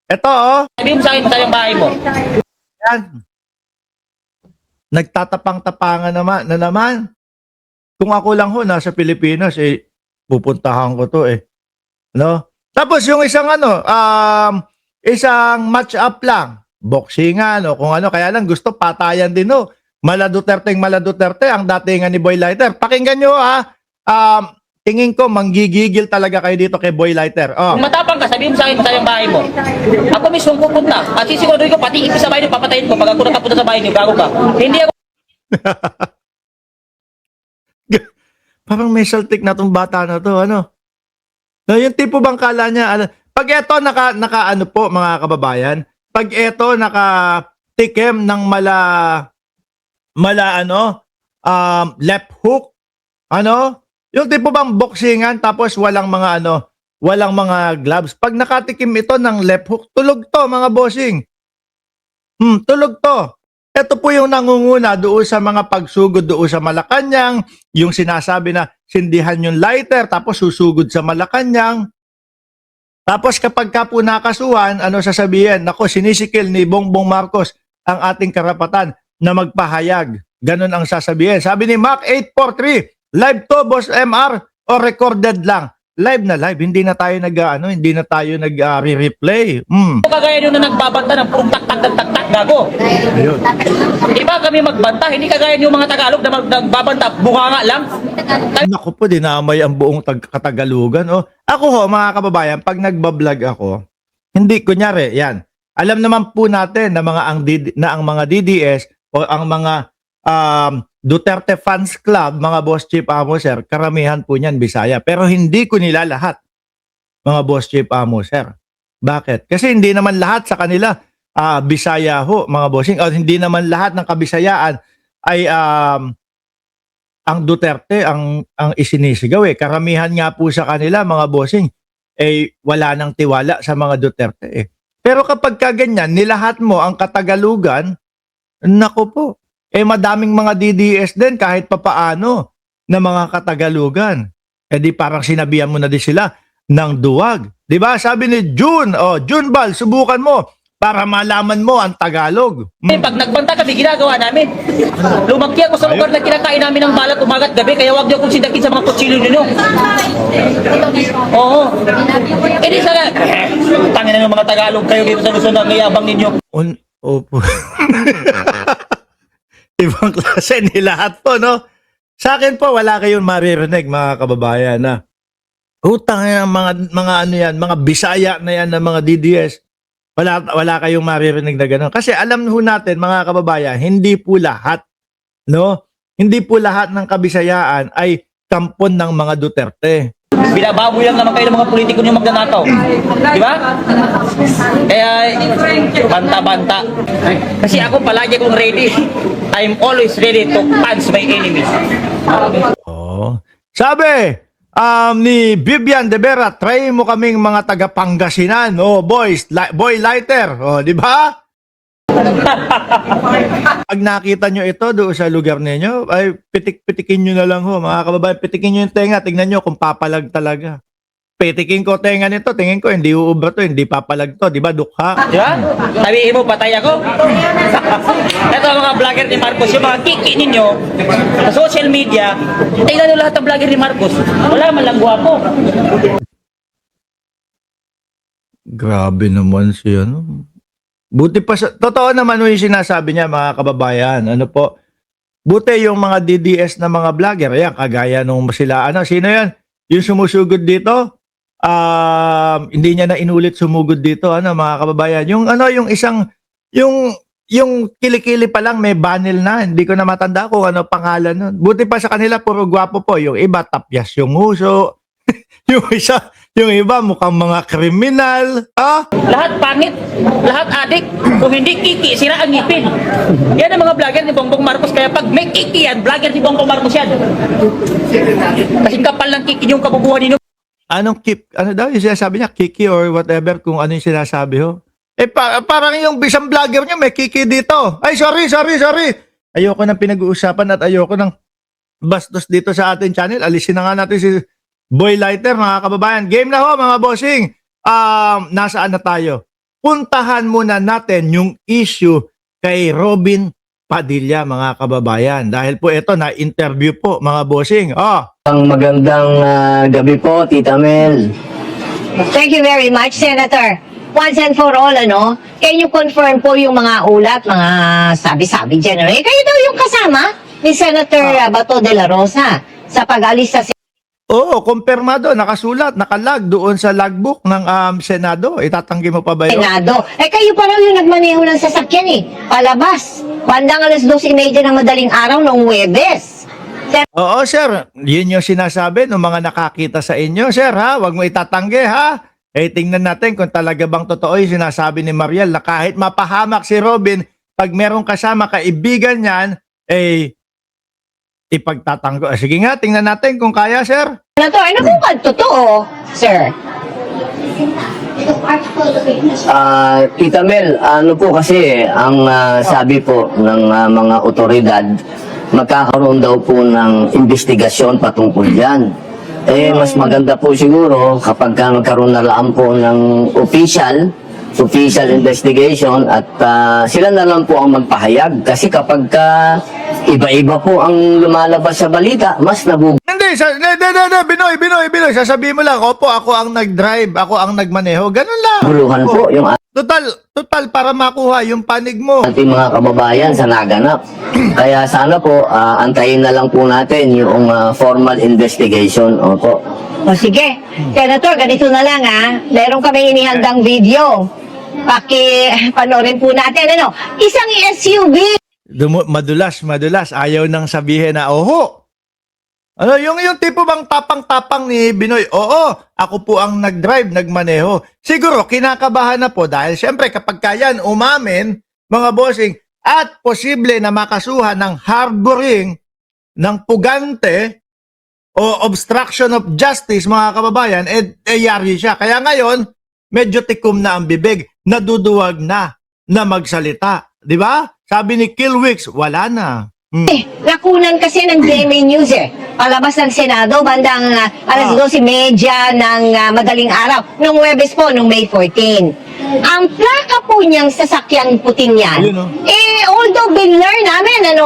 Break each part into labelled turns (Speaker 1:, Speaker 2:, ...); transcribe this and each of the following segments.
Speaker 1: Ito, oh.
Speaker 2: Sabihin mo sa akin, saan yung bahay mo?
Speaker 1: Yan. Nagtatapang-tapangan naman, na naman. Kung ako lang ho, nasa Pilipinas, eh, pupuntahan ko to, eh. No? Tapos yung isang isang match up lang. Boxingan o kung ano. Kaya lang gusto patayan din ho. Mala Duterte ang datingan ni Boy Lighter. Pakinggan nyo ha. Tingin ko manggigigil talaga kayo dito kay Boy Lighter. Oh.
Speaker 2: Kung matapang ka, sabihin mo sa akin, saan yung bahay mo? Ako mismo pupunta. At sisiguraduhin ko, pati ipis sa bahay niyo, papatayin ko. Pag ako nakapunta sa bahay niyo, gago ka. Hindi ako
Speaker 1: Parang may saltik na tong bata na to, ano? No, yung tipo bang kala niya, ano, pag eto naka ano po mga kababayan, pag eto nakatikim ng mala left hook, ano? Yung tipo bang boxingan tapos walang mga gloves. Pag nakatikim ito ng left hook, tulog to mga bossing. Tulog to. Ito po yung nangunguna doon sa mga pagsugod doon sa Malacanang, yung sinasabi na sindihan yung lighter tapos susugod sa Malacanang. Tapos kapag ka po nakasuhan, ano sasabihin? Nako, sinisikil ni Bongbong Marcos ang ating karapatan na magpahayag. Ganun ang sasabihin. Sabi ni Mac 843, live to Boss MR o recorded lang? Live na live, hindi na tayo nag-replay.
Speaker 2: kagaya nyo na nagbabanta ng purong tak-tak-tak-tak, gago.
Speaker 1: Ayun.
Speaker 2: Iba kami magbanta, hindi kagaya nyo mga Tagalog na nagbabanta, bunganga lang.
Speaker 1: Naku po, dinamay ang buong Katagalugan. Oh. Ako ho, mga kababayan, pag nagbablog ako, hindi, kunyari, yan. Alam naman po natin na ang mga DDS o ang mga Duterte Fans Club, mga Boss Chief Amo Sir, karamihan po niyan Bisaya. Pero hindi ko nila lahat, mga Boss Chief Amo Sir. Bakit? Kasi hindi naman lahat sa kanila Bisaya ho, mga bossing. O hindi naman lahat ng kabisayaan ay ang Duterte ang isinisigaw eh. Karamihan nga po sa kanila, mga bossing, eh wala nang tiwala sa mga Duterte eh. Pero kapag kaganyan, nilahat mo ang Katagalugan, nako po, eh madaming mga DDS din kahit papaano na mga Katagalugan. Eh di parang sinabihan mo na din sila ng duwag. Di ba? Sabi ni June, June Bal, subukan mo para malaman mo ang Tagalog.
Speaker 2: Pag nagbanta kami, ginagawa namin. Lumaki ako sa lugar na kinakain namin ng balat umagat gabi, kaya huwag niyo akong sindakin sa mga kutsilyo ninyo. Oo. Eh di sana, tangin na ng mga Tagalog kayo dito sa Luzon na ngayabang ninyo.
Speaker 1: Opo. Ibang klase ni lahat po, no? Sa akin po, wala kayong maririnig, mga kababayan, na utang yan, mga ano yan, mga Bisaya na yan ng mga DDS. Wala kayong maririnig na gano'n. Kasi alam ho natin, mga kababayan, hindi po lahat, no? Hindi po lahat ng Kabisayaan ay kampon ng mga Duterte.
Speaker 2: Binababoy lang naman kayo ng mga politiko nyo magnanakaw. Di ba? Kaya, banta-banta. Kasi ako palagi kong ready. I'm always ready to punch my enemies.
Speaker 1: Oh. Sabi ni Vivian De Vera, try mo kaming mga taga Pangasinan. Oh, boys, Boy Lighter. Oh, di ba? Pag nakita nyo ito doon sa lugar ninyo, ay pitik-pitikin nyo na lang ho. Mga kababayan, pitikin nyo yung tenga. Tingnan nyo kung papalag talaga. Pitikin ko tenga nito. Tingin ko, hindi uubra to. Hindi papalag to. Di ba, dukha?
Speaker 2: Di ba? Sabihin mo, patay ako. Ito ang mga vlogger ni Marcos. Yung mga kiki ninyo sa social media, tingnan nyo lahat ng vlogger ni Marcos. Wala man lang gwapo.
Speaker 1: Grabe naman siya, no? Buti pa sa, totoo naman yung sinasabi niya, mga kababayan. Ano po? Buti yung mga DDS na mga vlogger, ayan, kagaya nung sila, sino yan? Yung sumusugod dito, hindi niya na inulit sumugod dito, mga kababayan. Yung yung kilikili pa lang may banil na, hindi ko na matanda kung ano pangalan nun. Buti pa sa kanila, puro gwapo po. Yung iba, tapyas yung uso. yung iba, mukhang mga kriminal.
Speaker 2: Lahat pangit, lahat adik. Kung hindi kiki, sira ang ngipin. Yan ang mga vlogger ni Bongbong Marcos. Kaya pag may kiki yan, vlogger ni Bongbong Marcos yan. Kasi kapal ng kiki yung kabubuhan ninyo.
Speaker 1: Anong ano daw yung sinasabi niya? Kiki or whatever, kung ano yung sinasabi ho. Eh, parang yung bisang vlogger niya may kiki dito. Ay, sorry. Ayoko nang pinag-uusapan at ayoko nang bastos dito sa ating channel. Alisin na nga natin si Boy Lighter, mga kababayan. Game na ho, mga bossing. Nasaan na tayo? puntahan muna natin yung issue kay Robin Padilla, mga kababayan. Dahil po ito, na-interview po, mga bossing.
Speaker 3: Ang magandang gabi po, Tita Mel.
Speaker 4: Thank you very much, Senator. Once and for all, can you confirm po yung mga ulat, mga sabi-sabi dyan? Kayo daw yung kasama ni Senator Bato de la Rosa sa pag-alis sa
Speaker 1: Oo, kumpirmado, nakasulat, nakalag doon sa logbook ng Senado. Itatanggi mo pa ba yun?
Speaker 4: Senado. Kayo pa raw yung nagmaneho ng sasakyan palabas. Bandang 2:30 ng madaling araw noong Huwebes.
Speaker 1: Oo, sir. Yun yung sinasabi ng mga nakakita sa inyo, sir, ha? Huwag mo itatanggi, ha? Tingnan natin kung talaga bang totoo yung sinasabi ni Mariel na kahit mapahamak si Robin, pag merong kasama kaibigan niyan, ipagtatanggol. Sige nga, tingnan natin kung kaya, sir.
Speaker 4: Senator, ano po ba totoo, sir?
Speaker 3: Tita Mel, ano po kasi ang sabi po ng mga otoridad, magkakaroon daw po ng investigasyon patungkol dyan. Mas maganda po siguro kapag magkaroon na lang po ng official investigation at sila na lang po ang magpahayag. Kasi kapag iba-iba po ang lumalabas sa balita, mas
Speaker 1: Hindi, Binoy, sasabihin mo lang, opo, ako ang nag-drive, ako ang nagmaneho, ganun lang.
Speaker 3: naguguluhan po yung
Speaker 1: Total, para makuha yung panig mo.
Speaker 3: ating mga kababayan sa naganap. Kaya sana po, antayin na lang po natin yung formal investigation. Opo.
Speaker 4: O sige, Senator, ganito na lang meron kami inihandang video. Panorin po natin, isang SUV.
Speaker 1: Madulas, ayaw nang sabihin na, oho. Yung tipo bang tapang-tapang ni Binoy, oo, ako po ang nag-drive, nagmaneho. Siguro, kinakabahan na po dahil syempre kapag kayan umamin, mga bossing, at posible na makasuhan ng harboring, ng pugante, o obstruction of justice, mga kababayan, yari siya. Kaya ngayon, medyo tikom na ang bibig, naduduwag na magsalita. Di ba? Sabi ni Kilwix, wala na.
Speaker 4: Nakunan kasi ng GMA News palabas ng Senado bandang 12:30 ng madaling araw. Nung Huwebes po, nung May 14. Ang plaka po niyang sasakyang puting yan,
Speaker 1: Ayun,
Speaker 4: although binler namin,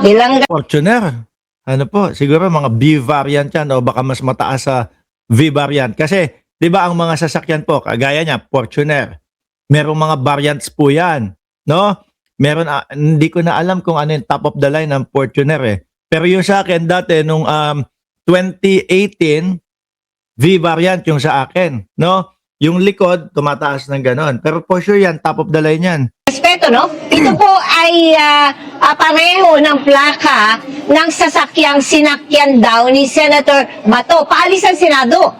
Speaker 4: bilang
Speaker 1: Fortuner. Ano po, siguro mga B variant yan o baka mas mataas sa V variant. Kasi, di ba ang mga sasakyan po, kagaya niya, Fortuner, merong mga variants po yan. No? Meron, hindi ko na alam kung ano yung top of the line ng Fortuner Pero yung sa akin dati, nung 2018, V variant yung sa akin. No? Yung likod, tumataas ng ganon. Pero for sure yan, top of the line yan.
Speaker 4: respeto, ito po ay pareho ng plaka ng sasakyang sinakyan daw ni Senator Bato. Paalis ang Senado.